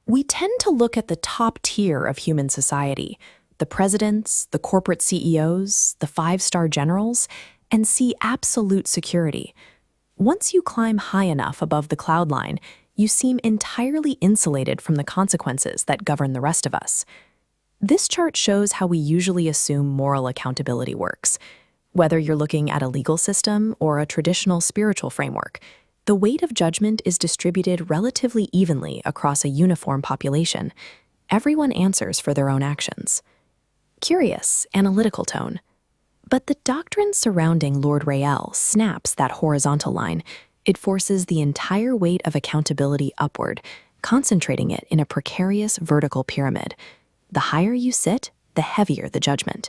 We tend to look at the top tier of human society, the presidents, the corporate CEOs, the five-star generals, and see absolute security. Once you climb high enough above the cloud line, you seem entirely insulated from the consequences that govern the rest of us. This chart shows how we usually assume moral accountability works. Whether you're looking at a legal system or a traditional spiritual framework, the weight of judgment is distributed relatively evenly across a uniform population. Everyone answers for their own actions. Curious, analytical tone. But the doctrine surrounding Lord RayEl snaps that horizontal line. It forces the entire weight of accountability upward, concentrating it in a precarious vertical pyramid. The higher you sit, the heavier the judgment.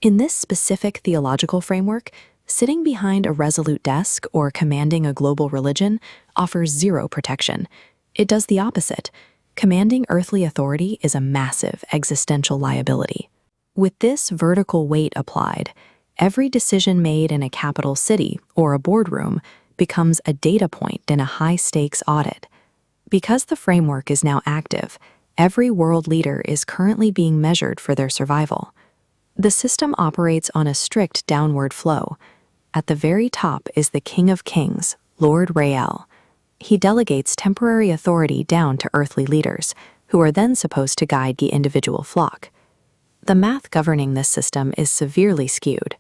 In this specific theological framework, sitting behind a resolute desk or commanding a global religion offers zero protection. It does the opposite. Commanding earthly authority is a massive existential liability. With this vertical weight applied, every decision made in a capital city or a boardroom becomes a data point in a high-stakes audit. Because the framework is now active, every world leader is currently being measured for their survival. The system operates on a strict downward flow. At the very top is the King of Kings, Lord RayEl. He delegates temporary authority down to earthly leaders, who are then supposed to guide the individual flock. The math governing this system is severely skewed.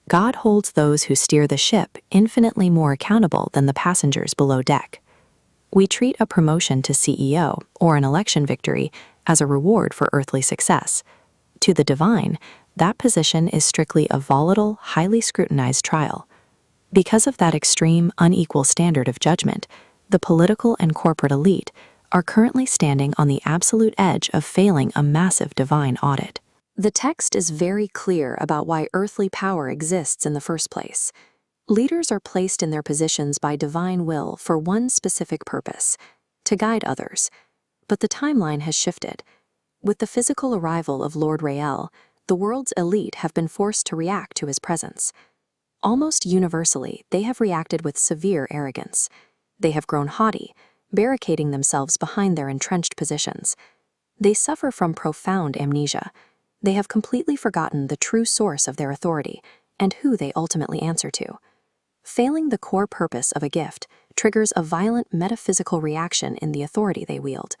God holds those who steer the ship infinitely more accountable than the passengers below deck. We treat a promotion to CEO or an election victory as a reward for earthly success. To the divine, that position is strictly a volatile, highly scrutinized trial. Because of that extreme, unequal standard of judgment, the political and corporate elite are currently standing on the absolute edge of failing a massive divine audit. The text is very clear about why earthly power exists in the first place. Leaders are placed in their positions by divine will for one specific purpose: to guide others. But the timeline has shifted. With the physical arrival of Lord RayEl, the world's elite have been forced to react to his presence. Almost universally, they have reacted with severe arrogance. They have grown haughty, barricading themselves behind their entrenched positions. They suffer from profound amnesia. They have completely forgotten the true source of their authority and who they ultimately answer to. Failing the core purpose of a gift triggers a violent metaphysical reaction in the authority they wield.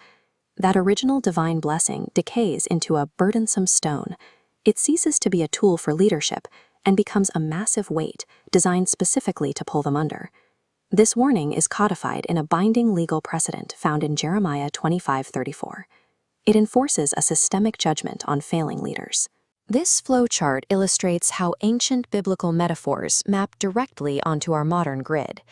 That original divine blessing decays into a burdensome stone. It ceases to be a tool for leadership and becomes a massive weight designed specifically to pull them under. This warning is codified in a binding legal precedent found in Jeremiah 25:34. It enforces a systemic judgment on failing leaders. This flowchart illustrates how ancient biblical metaphors map directly onto our modern grid.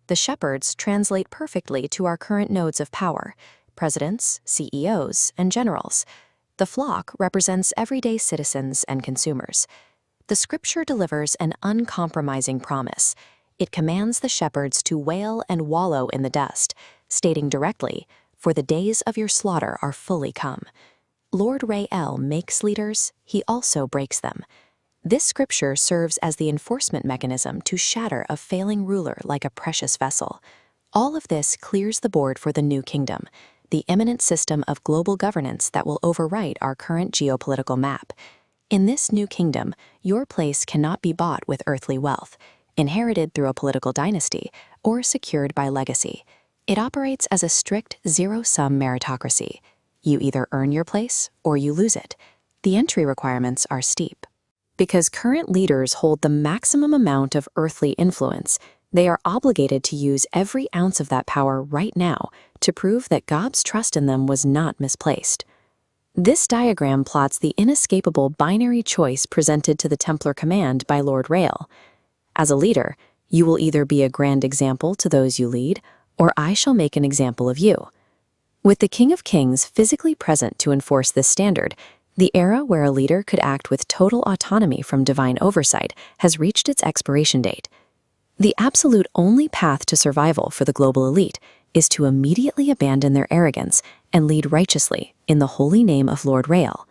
The shepherds translate perfectly to our current nodes of power: presidents, CEOs, and generals. The flock represents everyday citizens and consumers. The scripture delivers an uncompromising promise. It commands the shepherds to wail and wallow in the dust, stating directly, "For the days of your slaughter are fully come." Lord RayEl makes leaders, he also breaks them. This scripture serves as the enforcement mechanism to shatter a failing ruler like a precious vessel. All of this clears the board for the new kingdom, the imminent system of global governance that will overwrite our current geopolitical map. In this new kingdom, your place cannot be bought with earthly wealth, inherited through a political dynasty, or secured by legacy. It operates as a strict zero-sum meritocracy. You either earn your place or you lose it. The entry requirements are steep. Because current leaders hold the maximum amount of earthly influence, they are obligated to use every ounce of that power right now to prove that God's trust in them was not misplaced. This diagram plots the inescapable binary choice presented to the Templar command by Lord RayEl. As a leader, you will either be a grand example to those you lead, or I shall make an example of you. With the King of Kings physically present to enforce this standard, the era where a leader could act with total autonomy from divine oversight has reached its expiration date. The absolute only path to survival for the global elite is to immediately abandon their arrogance and lead righteously in the holy name of Lord RayEl.